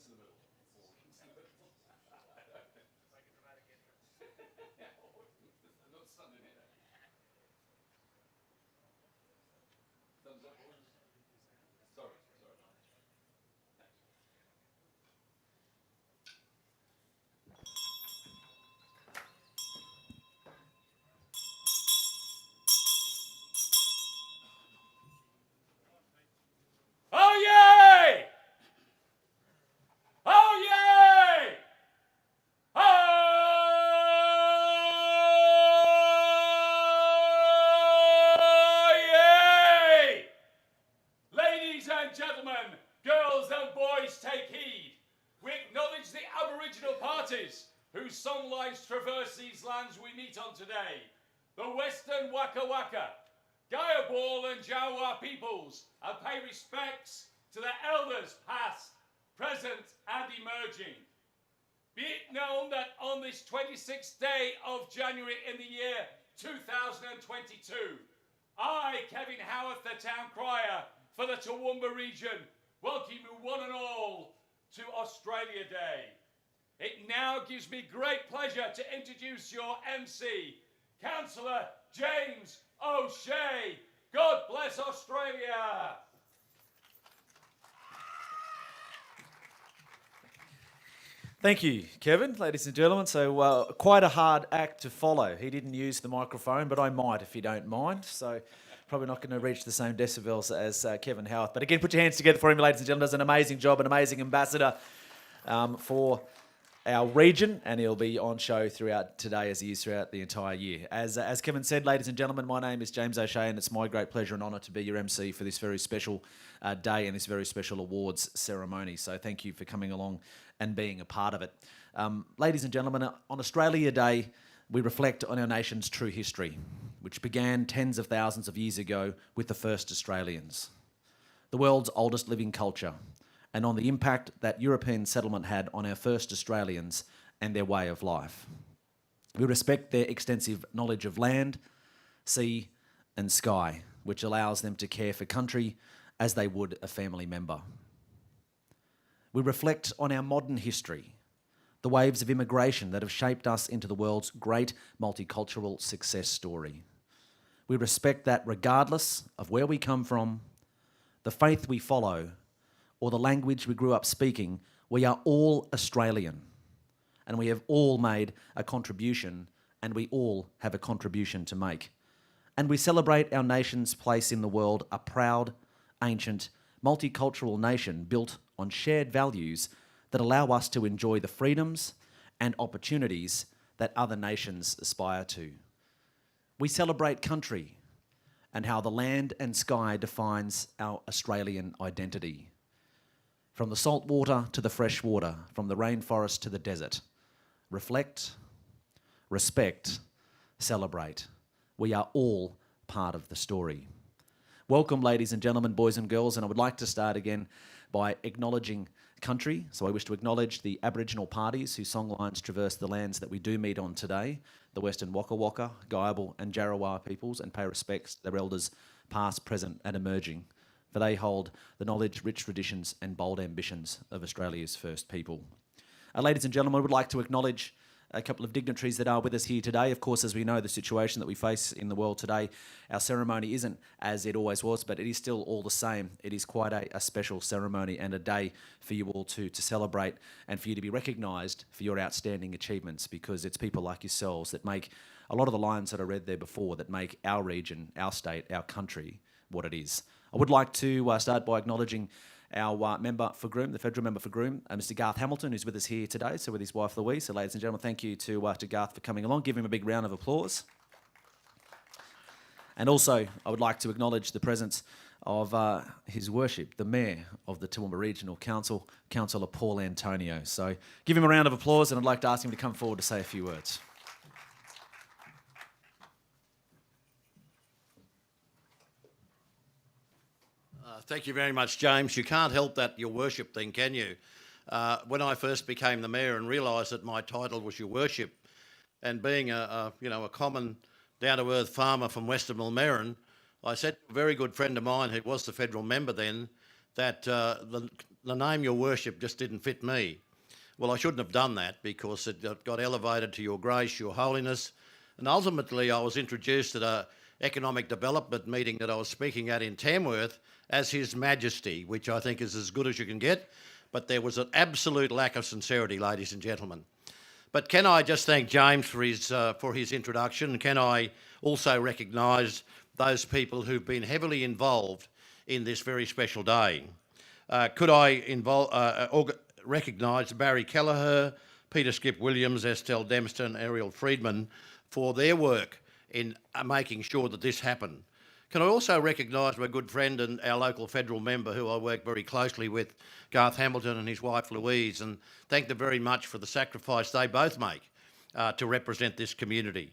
into the middle. Walk into the middle. It's like a dramatic intro. I'm not standing here. Thumbs up, boys. Sorry. Thanks. Oh yay! Oh yay! Oh yay! Ladies and gentlemen, girls and boys, take heed. We acknowledge the Aboriginal parties whose songlines traverse these lands we meet on today. The Western Waka Waka, Gayabal and Jawa peoples, and pay respects to their elders past, present and emerging. Be it known that on this 26th day of January in the year 2022, I, Kevin Howarth, the town crier for the Toowoomba region, welcome you one and all to Australia Day. It now gives me great pleasure to introduce your MC, Councillor James O'Shea. God bless Australia. Thank you, Kevin, ladies and gentlemen. So quite a hard act to follow. He didn't use the microphone, but I might if you don't mind. So probably not going to reach the same decibels as Kevin Howarth. But again, put your hands together for him, ladies and gentlemen. Does an amazing job, an amazing ambassador for our region, and he'll be on show throughout today as he is throughout the entire year. As Kevin said, ladies and gentlemen, my name is James O'Shea, and it's my great pleasure and honour to be your MC for this very special day and this very special awards ceremony. So thank you for coming along and being a part of it. Ladies and gentlemen, on Australia Day, we reflect on our nation's true history, which began tens of thousands of years ago with the first Australians, the world's oldest living culture, and on the impact that European settlement had on our first Australians and their way of life. We respect their extensive knowledge of land, sea, and sky, which allows them to care for country as they would a family member. We reflect on our modern history, the waves of immigration that have shaped us into the world's great multicultural success story. We respect that regardless of where we come from, the faith we follow, or the language we grew up speaking, we are all Australian, and we have all made a contribution, and we all have a contribution to make. And we celebrate our nation's place in the world, a proud, ancient, multicultural nation built on shared values that allow us to enjoy the freedoms and opportunities that other nations aspire to. We celebrate country and how the land and sky defines our Australian identity. From the salt water to the fresh water, from the rainforest to the desert. Reflect, respect, celebrate. We are all part of the story. Welcome, ladies and gentlemen, boys and girls, and I would like to start again by acknowledging country. So I wish to acknowledge the Aboriginal parties whose songlines traverse the lands that we do meet on today, the Western Waka Waka, Gayabal and Jarowaha peoples, and pay respects to their elders past, present and emerging, for they hold the knowledge, rich traditions and bold ambitions of Australia's first people. Ladies and gentlemen, I would like to acknowledge a couple of dignitaries that are with us here today. Of course, as we know, the situation that we face in the world today, our ceremony isn't as it always was, but it is still all the same. It is quite a special ceremony and a day for you all to celebrate and for you to be recognised for your outstanding achievements, because it's people like yourselves that make a lot of the lines that I read there before that make our region, our state, our country what it is. I would like to start by acknowledging our member for Groom, the federal member for Groom, Mr. Garth Hamilton, who's with us here today, so with his wife Louise. So ladies and gentlemen, thank you to Garth for coming along. Give him a big round of applause. And also, I would like to acknowledge the presence of His Worship, the Mayor of the Toowoomba Regional Council, Councillor Paul Antonio. So give him a round of applause, and I'd like to ask him to come forward to say a few words. Thank you very much, James. You can't help that Your Worship thing, can you? When I first became the mayor and realised that my title was Your Worship, and being a common down-to-earth farmer from Western Mulmerran, I said to a very good friend of mine who was the federal member then that the the name Your Worship just didn't fit me. Well, I shouldn't have done that because it got elevated to Your Grace, Your Holiness, and ultimately I was introduced at a economic development meeting that I was speaking at in Tamworth as His Majesty, which I think is as good as you can get, but there was an absolute lack of sincerity, ladies and gentlemen. But can I just thank James for his introduction? Can I also recognise those people who've been heavily involved in this very special day? Could I recognise Barry Kelleher, Peter Skip Williams, Estelle Dempster and Ariel Friedman for their work in making sure that this happened? Can I also recognise my good friend and our local federal member who I work very closely with, Garth Hamilton and his wife Louise, and thank them very much for the sacrifice they both make to represent this community.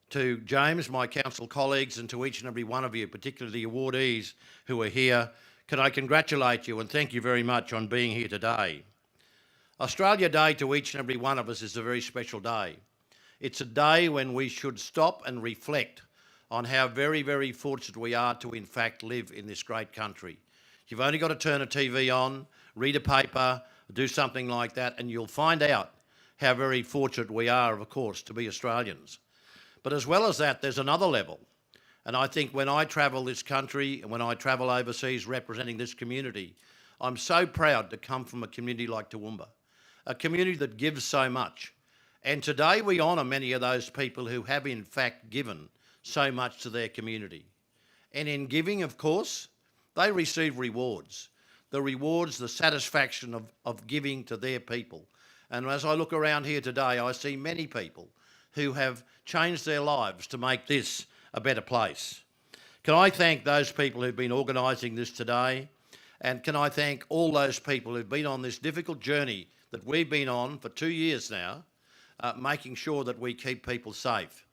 To James, my council colleagues, and to each and every one of you, particularly the awardees who are here, can I congratulate you and thank you very much on being here today. Australia Day to each and every one of us is a very special day. It's a day when we should stop and reflect on how very, very fortunate we are to in fact live in this great country. You've only got to turn a TV on, read a paper, do something like that, and you'll find out how very fortunate we are, of course, to be Australians. But as well as that, there's another level. And I think when I travel this country and when I travel overseas representing this community, I'm so proud to come from a community like Toowoomba, a community that gives so much. And today we honour many of those people who have in fact given so much to their community. And in giving, of course, they receive rewards. The rewards, the satisfaction of giving to their people. And as I look around here today, I see many people who have changed their lives to make this a better place. Can I thank those people who've been organising this today? And can I thank all those people who've been on this difficult journey that we've been on for 2 years now, making sure that we keep people safe.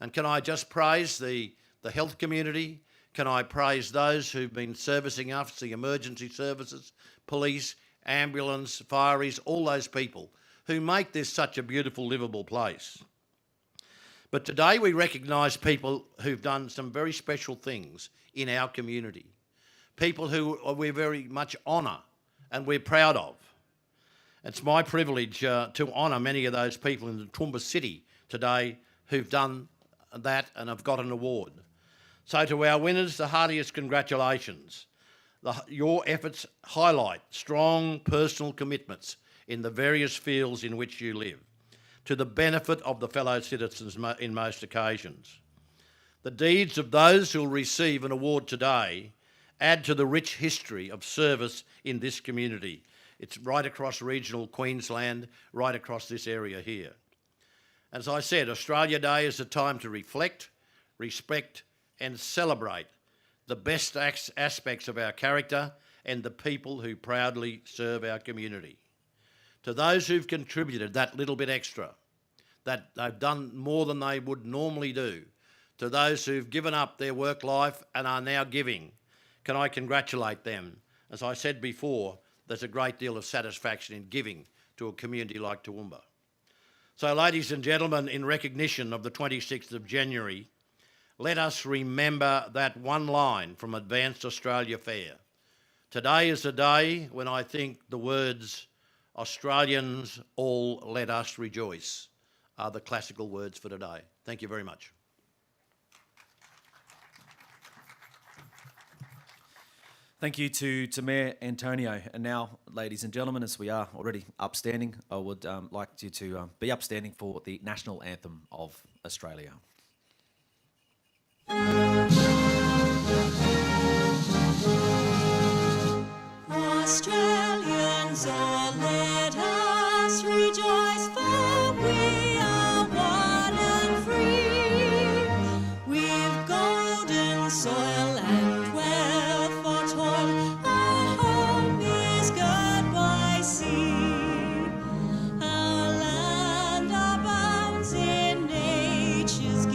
And can I just praise the health community? Can I praise those who've been servicing us, the emergency services, police, ambulance, fireys, all those people who make this such a beautiful, livable place. But today we recognise people who've done some very special things in our community. People who we very much honour and we're proud of. It's my privilege to honour many of those people in the Toowoomba city today who've done that and have got an award. So to our winners, the heartiest congratulations. Your efforts highlight strong personal commitments in the various fields in which you live, to the benefit of the fellow citizens in most occasions. The deeds of those who will receive an award today add to the rich history of service in this community. It's right across regional Queensland, right across this area here. As I said, Australia Day is a time to reflect, respect and celebrate the best aspects of our character and the people who proudly serve our community. To those who've contributed that little bit extra, that they've done more than they would normally do, to those who've given up their work life and are now giving, can I congratulate them? As I said before, there's a great deal of satisfaction in giving to a community like Toowoomba. So, ladies and gentlemen, in recognition of the 26th of January, let us remember that one line from Advanced Australia Fair. Today is the day when I think the words, Australians all let us rejoice, are the classical words for today. Thank you very much. Thank you to Mayor Antonio. And now, ladies and gentlemen, as we are already upstanding, I would like you to be upstanding for the National Anthem of Australia. Australians all let us rejoice, for we are one and free. We've golden soil and wealth for toil, our home is girt by sea. Our land abounds in nature's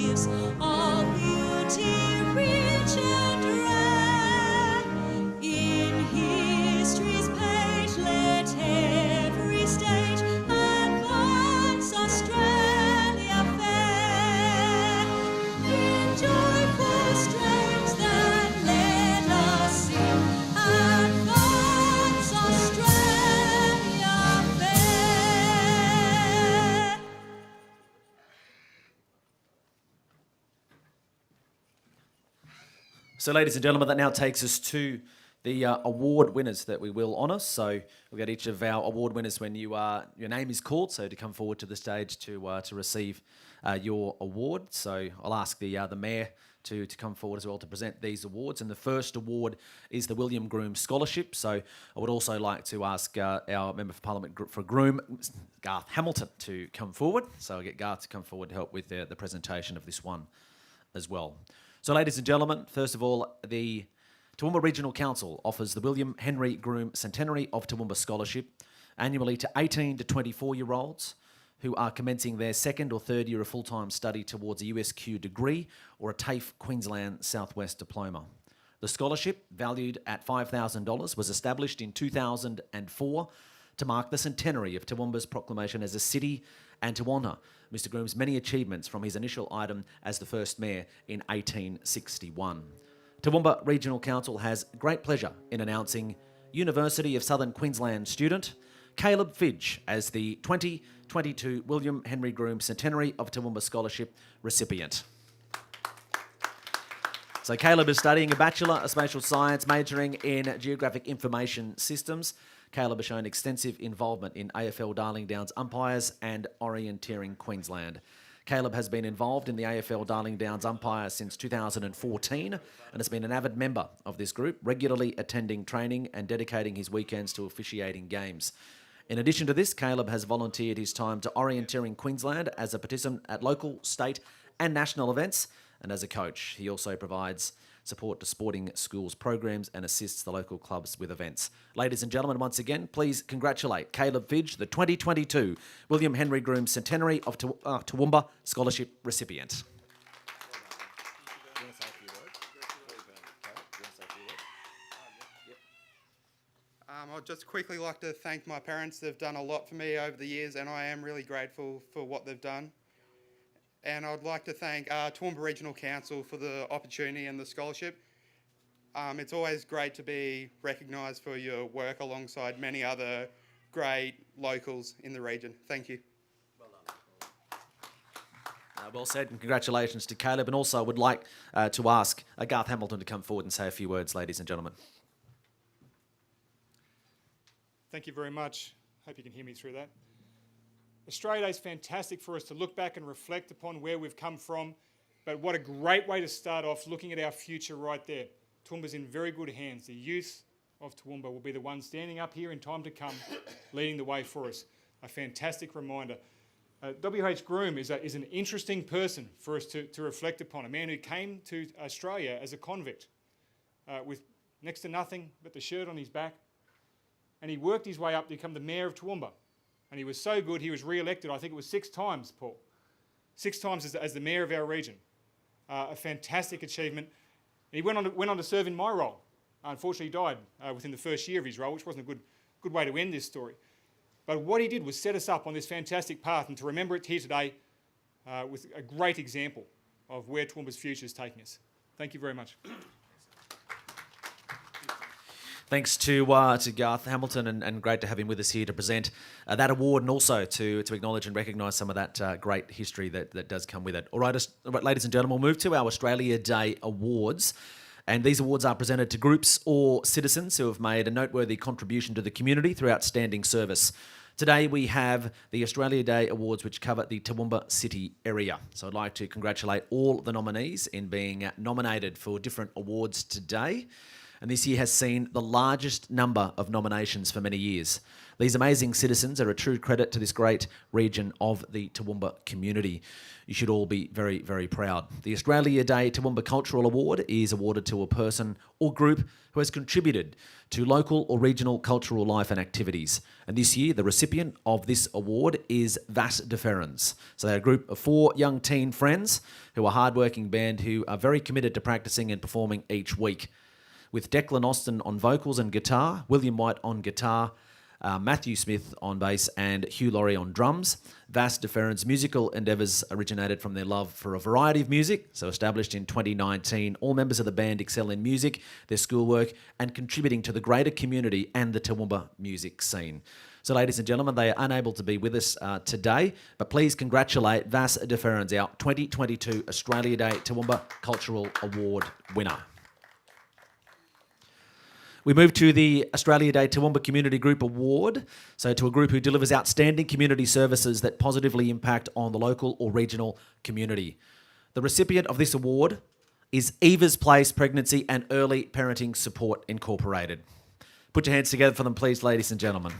So, ladies and gentlemen, that now takes us to the award winners that we will honour. So, we'll get each of our award winners when your name is called, so to come forward to the stage to receive your award. So, I'll ask the Mayor to come forward as well to present these awards. And the first award is the William Groom Scholarship. So, I would also like to ask our Member for Parliament for Groom, Garth Hamilton, to come forward. So, I'll get Garth to come forward to help with the presentation of this one as well. So, ladies and gentlemen, first of all, the Toowoomba Regional Council offers the William Henry Groom Centenary of Toowoomba Scholarship annually to 18 to 24-year-olds who are commencing their second or third year of full-time study towards a USQ degree or a TAFE Queensland Southwest diploma. The scholarship, valued at $5,000, was established in 2004 to mark the centenary of Toowoomba's proclamation as a city and to honour Mr Groom's many achievements from his initial item as the first mayor in 1861. Toowoomba Regional Council has great pleasure in announcing University of Southern Queensland student Caleb Fidge as the 2022 William Henry Groom Centenary of Toowoomba Scholarship recipient. So Caleb is studying a Bachelor of Spatial Science, majoring in Geographic Information Systems. Caleb has shown extensive involvement in AFL Darling Downs umpires and orienteering Queensland. Caleb has been involved in the AFL Darling Downs umpire since 2014 and has been an avid member of this group, regularly attending training and dedicating his weekends to officiating games. In addition to this, Caleb has volunteered his time to orienteering Queensland as a participant at local, state and national events and as a coach. He also provides support to sporting schools programs and assists the local clubs with events. Ladies and gentlemen, once again, please congratulate Caleb Fidge, the 2022 William Henry Groom Centenary of Toowoomba Scholarship recipient. I'd just quickly like to thank my parents. They've done a lot for me over the years and I am really grateful for what they've done. And I'd like to thank Toowoomba Regional Council for the opportunity and the scholarship. It's always great to be recognised for your work alongside many other great locals in the region. Thank you. Well said, and congratulations to Caleb. And also I would like to ask Garth Hamilton to come forward and say a few words, ladies and gentlemen. Thank you very much. Hope you can hear me through that. Australia Day is fantastic for us to look back and reflect upon where we've come from, but what a great way to start off looking at our future right there. Toowoomba's in very good hands. The youth of Toowoomba will be the ones standing up here in time to come, leading the way for us. A fantastic reminder. W.H. Groom is an interesting person for us to reflect upon, a man who came to Australia as a convict with next to nothing but the shirt on his back, and he worked his way up to become the mayor of Toowoomba. And he was so good, he was re-elected, I think it was 6 times, Paul. 6 times as the mayor of our region. A fantastic achievement. And he went on to serve in my role. Unfortunately, he died within the first year of his role, which wasn't a good way to end this story. But what he did was set us up on this fantastic path, and to remember it here today with a great example of where Toowoomba's future is taking us. Thank you very much. Thanks to Garth Hamilton, and great to have him with us here to present that award, and also to acknowledge and recognise some of that great history that does come with it. All right, ladies and gentlemen, we'll move to our Australia Day Awards. And these awards are presented to groups or citizens who have made a noteworthy contribution to the community through outstanding service. Today we have the Australia Day Awards, which cover the Toowoomba City area. So I'd like to congratulate all the nominees in being nominated for different awards today. And this year has seen the largest number of nominations for many years. These amazing citizens are a true credit to this great region of the Toowoomba community. You should all be very, very proud. The Australia Day Toowoomba Cultural Award is awarded to a person or group who has contributed to local or regional cultural life and activities. And this year, the recipient of this award is Vas Deferens. So they're a group of 4 young teen friends who are a hardworking band who are very committed to practicing and performing each week. With Declan Austin on vocals and guitar, William White on guitar, Matthew Smith on bass and Hugh Laurie on drums. Vas Deferens' musical endeavours originated from their love for a variety of music. So established in 2019, all members of the band excel in music, their schoolwork and contributing to the greater community and the Toowoomba music scene. So ladies and gentlemen, they are unable to be with us today, but please congratulate Vas Deferens, our 2022 Australia Day Toowoomba Cultural Award winner. We move to the Australia Day Toowoomba Community Group Award, so to a group who delivers outstanding community services that positively impact on the local or regional community. The recipient of this award is Eva's Place Pregnancy and Early Parenting Support Incorporated. Put your hands together for them, please, ladies and gentlemen.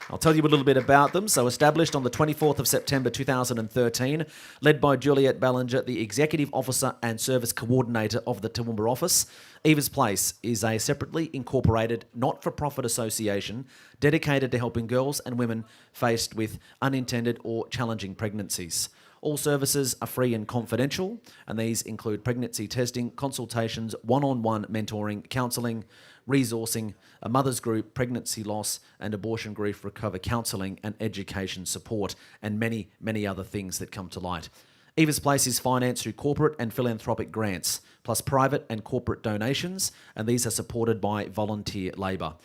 I'll tell you a little bit about them. So established on the 24th of September 2013, led by Juliet Ballinger, the Executive Officer and Service Coordinator of the Toowoomba office, Eva's Place is a separately incorporated not-for-profit association dedicated to helping girls and women faced with unintended or challenging pregnancies. All services are free and confidential, and these include pregnancy testing, consultations, one-on-one mentoring, counselling, resourcing, a mother's group, pregnancy loss and abortion grief recover counselling and education support, and many, many other things that come to light. Eva's Place is financed through corporate and philanthropic grants, plus private and corporate donations, and these are supported by volunteer labour.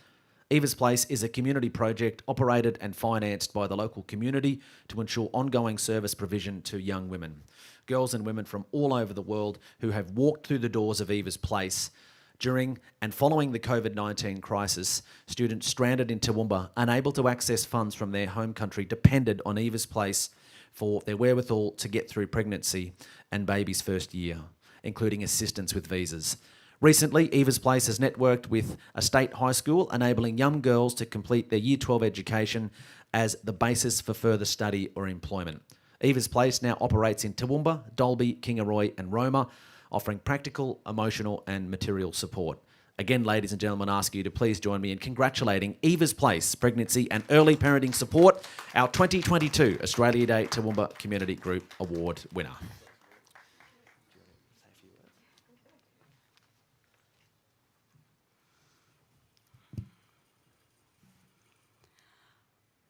Eva's Place is a community project operated and financed by the local community to ensure ongoing service provision to young women, girls and women from all over the world who have walked through the doors of Eva's Place. During and following the COVID-19 crisis, students stranded in Toowoomba, unable to access funds from their home country, depended on Eva's Place for their wherewithal to get through pregnancy and baby's first year, including assistance with visas. Recently, Eva's Place has networked with a state high school, enabling young girls to complete their Year 12 education as the basis for further study or employment. Eva's Place now operates in Toowoomba, Dalby, Kingaroy and Roma, offering practical, emotional and material support. Again, ladies and gentlemen, I ask you to please join me in congratulating Eva's Place Pregnancy and Early Parenting Support, our 2022 Australia Day Toowoomba Community Group Award winner.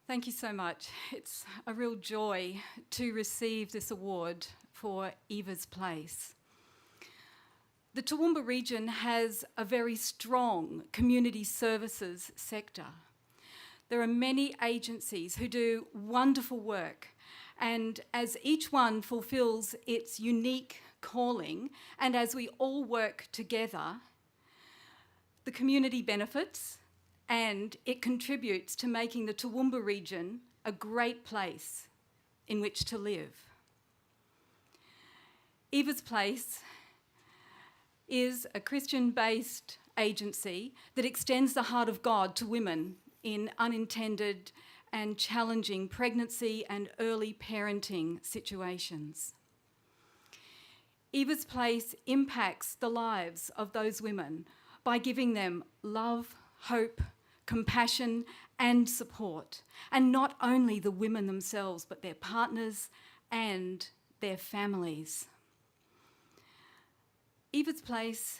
Thank you so much. It's a real joy to receive this award for Eva's Place. The Toowoomba region has a very strong community services sector. There are many agencies who do wonderful work, and as each one fulfills its unique calling, and as we all work together, the community benefits and it contributes to making the Toowoomba region a great place in which to live. Eva's Place is a Christian-based agency that extends the heart of God to women in unintended and challenging pregnancy and early parenting situations. Eva's Place impacts the lives of those women by giving them love, hope, compassion and support, and not only the women themselves, but their partners and their families. Eva's Place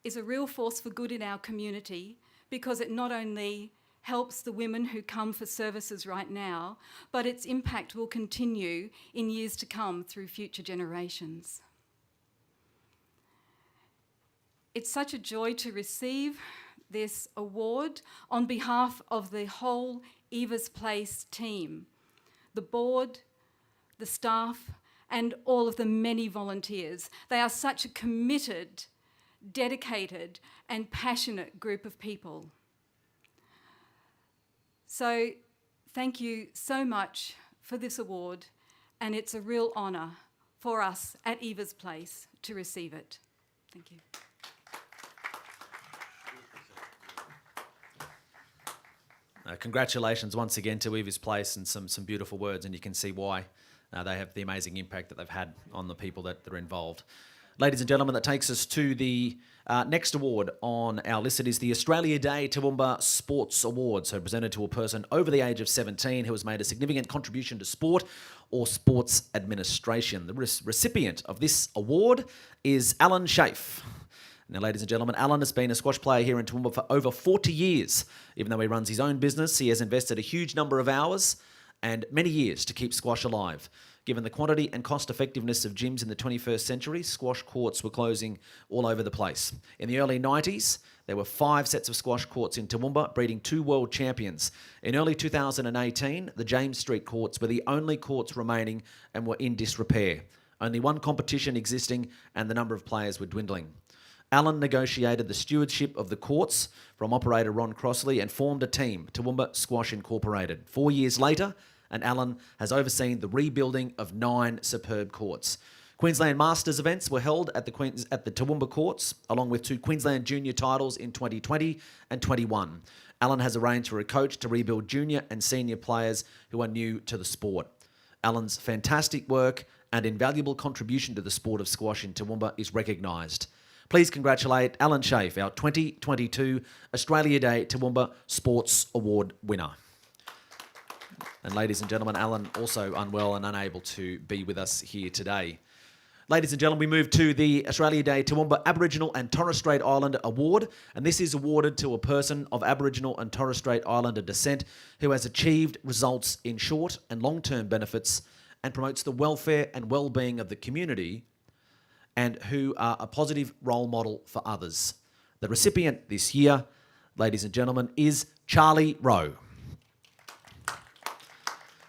is a real force for good in our community because it not only helps the women who come for services right now, but its impact will continue in years to come through future generations. It's such a joy to receive this award on behalf of the whole Eva's Place team, the board, the staff, and all of the many volunteers. They are such a committed, dedicated, and passionate group of people. So thank you so much for this award, and it's a real honour for us at Eva's Place to receive it. Thank you. Congratulations once again to Eva's Place, and some beautiful words, and you can see why they have the amazing impact that they've had on the people that are involved. Ladies and gentlemen, that takes us to the next award on our list. It is the Australia Day Toowoomba Sports Award, so presented to a person over the age of 17 who has made a significant contribution to sport or sports administration. The recipient of this award is Alan Schaaf. Now, ladies and gentlemen, Alan has been a squash player here in Toowoomba for over 40 years. Even though he runs his own business, he has invested a huge number of hours and many years to keep squash alive. Given the quantity and cost effectiveness of gyms in the 21st century, squash courts were closing all over the place. In the early 90s, there were 5 sets of squash courts in Toowoomba, breeding 2 world champions. In early 2018, the James Street courts were the only courts remaining and were in disrepair. Only one competition existing, and the number of players were dwindling. Alan negotiated the stewardship of the courts from operator Ron Crossley and formed a team, Toowoomba Squash Incorporated. 4 years later, and Alan has overseen the rebuilding of 9 superb courts. Queensland Masters events were held at the Toowoomba courts, along with 2 Queensland junior titles in 2020 and 21. Alan has arranged for a coach to rebuild junior and senior players who are new to the sport. Alan's fantastic work and invaluable contribution to the sport of squash in Toowoomba is recognised. Please congratulate Alan Schaaf, our 2022 Australia Day Toowoomba Sports Award winner. And ladies and gentlemen, Alan also unwell and unable to be with us here today. Ladies and gentlemen, we move to the Australia Day Toowoomba Aboriginal and Torres Strait Islander Award, and this is awarded to a person of Aboriginal and Torres Strait Islander descent who has achieved results in short and long-term benefits and promotes the welfare and well-being of the community and who are a positive role model for others. The recipient this year, ladies and gentlemen, is Charlie Rowe.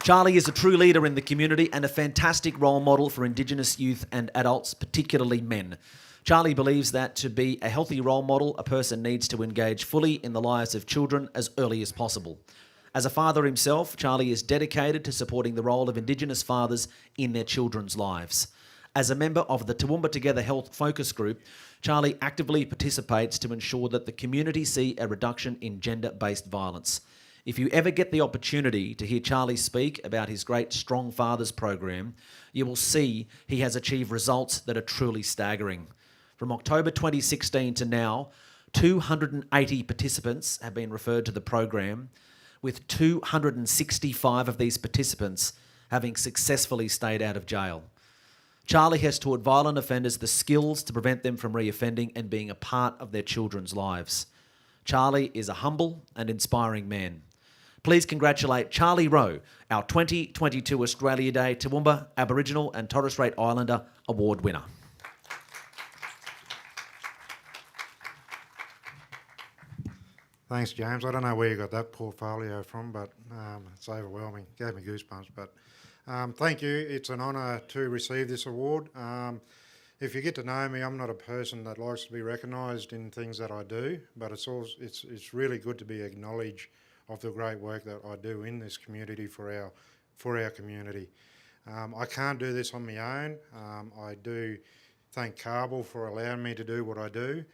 Charlie is a true leader in the community and a fantastic role model for Indigenous youth and adults, particularly men. Charlie believes that to be a healthy role model, a person needs to engage fully in the lives of children as early as possible. As a father himself, Charlie is dedicated to supporting the role of Indigenous fathers in their children's lives. As a member of the Toowoomba Together Health Focus Group, Charlie actively participates to ensure that the community see a reduction in gender-based violence. If you ever get the opportunity to hear Charlie speak about his great Strong Fathers program, you will see he has achieved results that are truly staggering. From October 2016 to now, 280 participants have been referred to the program, with 265 of these participants having successfully stayed out of jail. Charlie has taught violent offenders the skills to prevent them from reoffending and being a part of their children's lives. Charlie is a humble and inspiring man. Please congratulate Charlie Rowe, our 2022 Australia Day Toowoomba Aboriginal and Torres Strait Islander Award winner. Thanks, James. I don't know where you got that portfolio from, but it's overwhelming. Gave me goosebumps. But thank you. It's an honour to receive this award. If you get to know me, I'm not a person that likes to be recognised in things that I do, but it's really good to be acknowledged of the great work that I do in this community for our community. I can't do this on my own. I do thank Carbel for allowing me to do what I do.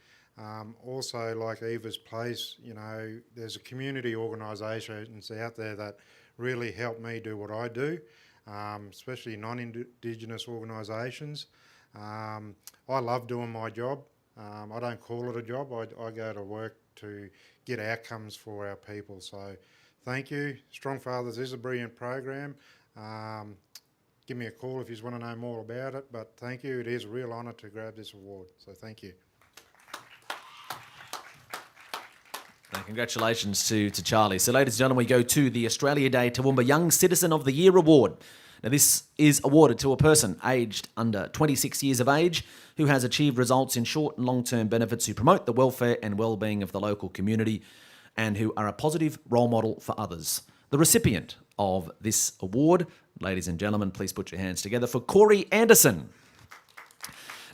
Also, like Eva's Place, you know, there's a community organisations out there that really help me do what I do, especially non-Indigenous organisations. I love doing my job. I don't call it a job. I go to work to get outcomes for our people. So thank you. Strong Fathers is a brilliant program. Give me a call if you want to know more about it. But thank you. It is a real honour to grab this award. So thank you. And congratulations to Charlie. So ladies and gentlemen, we go to the Australia Day Toowoomba Young Citizen of the Year Award. Now, this is awarded to a person aged under 26 years of age who has achieved results in short and long-term benefits who promote the welfare and well-being of the local community and who are a positive role model for others. The recipient of this award, ladies and gentlemen, please put your hands together for Corey Anderson.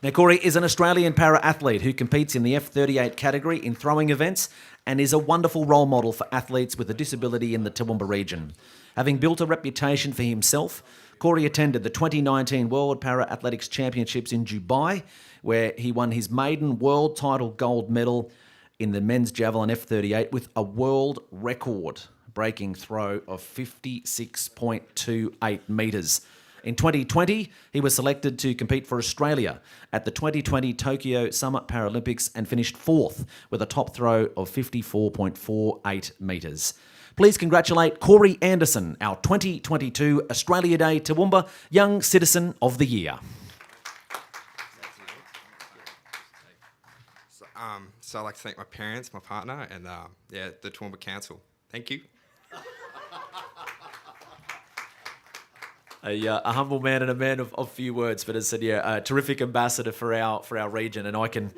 Now, Corey is an Australian para-athlete who competes in the F38 category in throwing events and is a wonderful role model for athletes with a disability in the Toowoomba region. Having built a reputation for himself, Corey attended the 2019 World Para-Athletics Championships in Dubai, where he won his maiden world title gold medal in the men's javelin F38 with a world record-breaking throw of 56.28 metres. In 2020, he was selected to compete for Australia at the 2020 Tokyo Summer Paralympics and finished fourth with a top throw of 54.48 metres. Please congratulate Corey Anderson, our 2022 Australia Day Toowoomba Young Citizen of the Year. So I'd like to thank my parents, my partner, and the Toowoomba Council. Thank you. A humble man and a man of few words, but as I said, a terrific ambassador for our region, and I can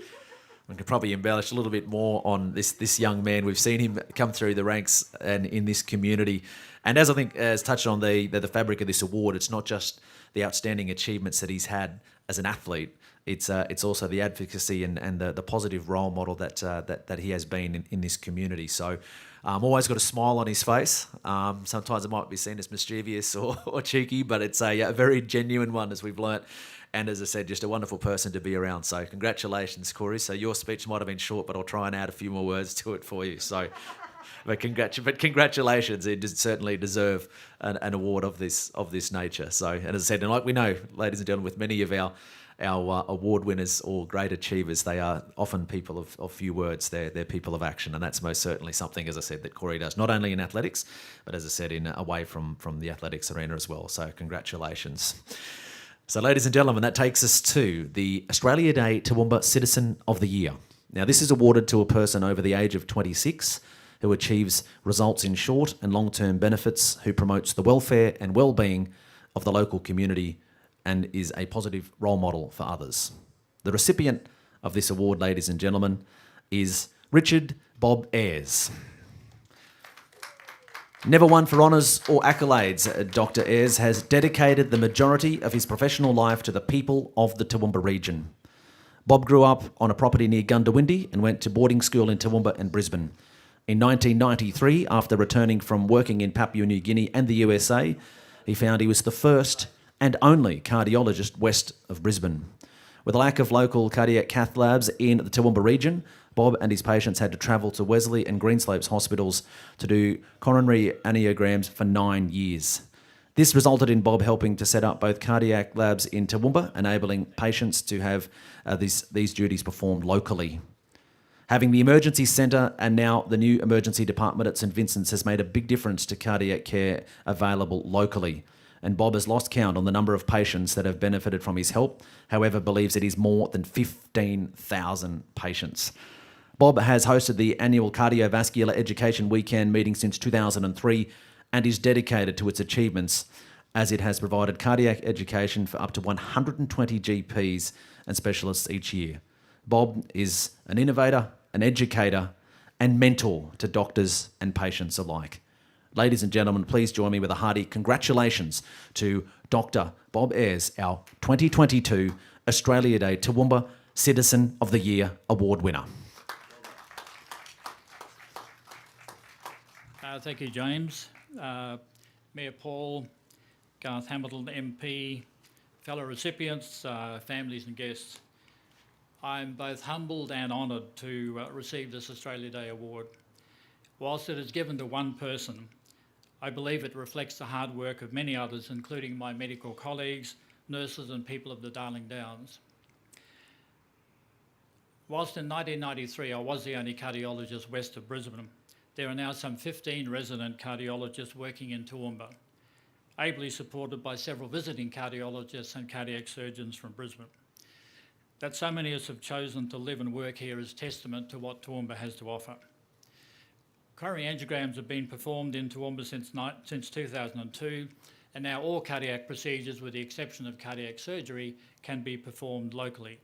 probably embellish a little bit more on this young man. We've seen him come through the ranks and in this community. And as I think as touched on the fabric of this award, it's not just the outstanding achievements that he's had as an athlete, it's also the advocacy and the positive role model that he has been in this community. So always got a smile on his face. Sometimes it might be seen as mischievous or cheeky, but it's a very genuine one, as we've learnt. And as I said, just a wonderful person to be around. So congratulations, Corey. So your speech might have been short, but I'll try and add a few more words to it for you. So, but congratulations. It certainly deserve an award of this nature. So, and as I said, and like we know, ladies and gentlemen, with many of our award winners or great achievers, they are often people of few words. They're people of action, and that's most certainly something, as I said, that Corey does, not only in athletics, but as I said, away from the athletics arena as well. So congratulations. So ladies and gentlemen, that takes us to the Australia Day Toowoomba Citizen of the Year. Now this is awarded to a person over the age of 26 who achieves results in short and long-term benefits, who promotes the welfare and well-being of the local community and is a positive role model for others. The recipient of this award, ladies and gentlemen, is Richard Bob Ayers. Never one for honours or accolades, Dr. Ayers has dedicated the majority of his professional life to the people of the Toowoomba region. Bob grew up on a property near Gundawindi and went to boarding school in Toowoomba and Brisbane. In 1993, after returning from working in Papua New Guinea and the USA, he found he was the first and only cardiologist west of Brisbane. With a lack of local cardiac cath labs in the Toowoomba region, Bob and his patients had to travel to Wesley and Greenslopes hospitals to do coronary angiograms for 9 years. This resulted in Bob helping to set up both cardiac labs in Toowoomba, enabling patients to have these duties performed locally. Having the emergency centre and now the new emergency department at St Vincent's has made a big difference to cardiac care available locally. And Bob has lost count on the number of patients that have benefited from his help, however believes it is more than 15,000 patients. Bob has hosted the annual Cardiovascular Education Weekend meeting since 2003 and is dedicated to its achievements, as it has provided cardiac education for up to 120 GPs and specialists each year. Bob is an innovator, an educator, and mentor to doctors and patients alike. Ladies and gentlemen, please join me with a hearty congratulations to Dr. Bob Ayers, our 2022 Australia Day Toowoomba Citizen of the Year Award winner. Thank you, James. Mayor Paul, Garth Hamilton, MP, fellow recipients, families and guests. I'm both humbled and honoured to receive this Australia Day award. Whilst it is given to one person, I believe it reflects the hard work of many others, including my medical colleagues, nurses and people of the Darling Downs. Whilst in 1993 I was the only cardiologist west of Brisbane, there are now some 15 resident cardiologists working in Toowoomba, ably supported by several visiting cardiologists and cardiac surgeons from Brisbane. That so many of us have chosen to live and work here is testament to what Toowoomba has to offer. Coronary angiograms have been performed in Toowoomba since 2002, and now all cardiac procedures, with the exception of cardiac surgery, can be performed locally.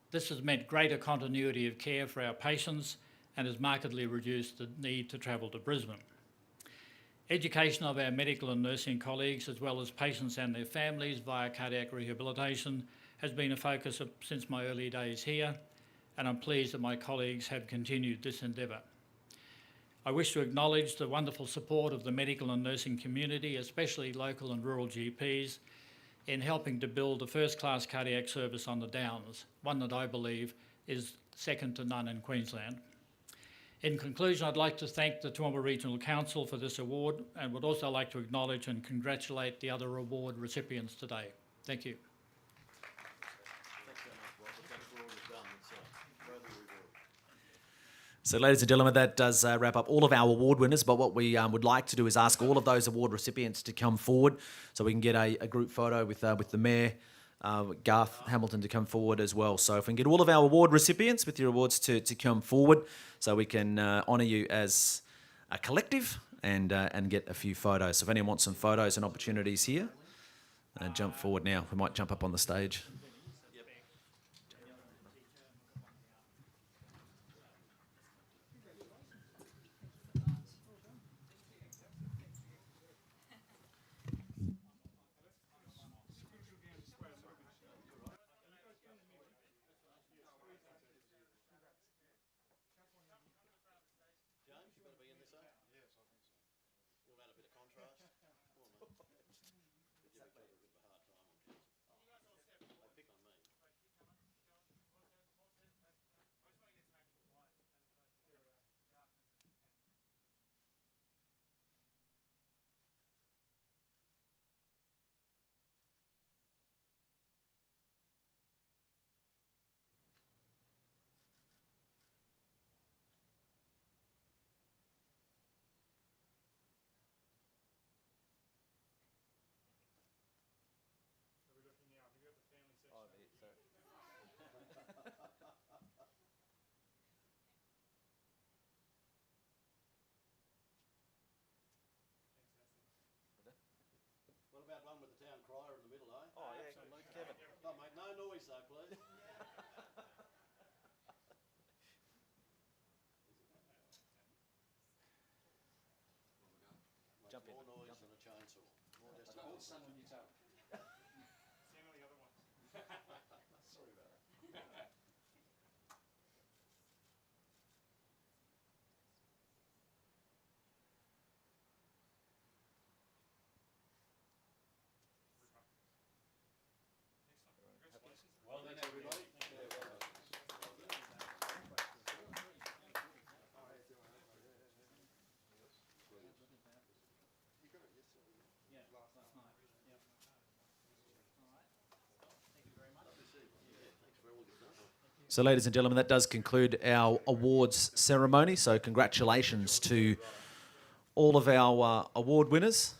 This has meant greater continuity of care for our patients and has markedly reduced the need to travel to Brisbane. Education of our medical and nursing colleagues, as well as patients and their families via cardiac rehabilitation, has been a focus since my early days here, and I'm pleased that my colleagues have continued this endeavour. I wish to acknowledge the wonderful support of the medical and nursing community, especially local and rural GPs, in helping to build a first-class cardiac service on the Downs, one that I believe is second to none in Queensland. In conclusion, I'd like to thank the Toowoomba Regional Council for this award and would also like to acknowledge and congratulate the other award recipients today. Thank you. So ladies and gentlemen, that does wrap up all of our award winners, but what we would like to do is ask all of those award recipients to come forward so we can get a group photo with the Mayor, Garth Hamilton, to come forward as well. So if we can get all of our award recipients with your awards to come forward so we can honour you as a collective and get a few photos. So if anyone wants some photos and opportunities here, jump forward now. We might jump up on the stage. noise though, please. Jump in. More noise than a chainsaw. More decibels. All sun on your toe. Same on the other ones. Sorry about that. Well done, everybody. So, ladies and gentlemen, that does conclude our awards ceremony. So, congratulations to all of our award winners.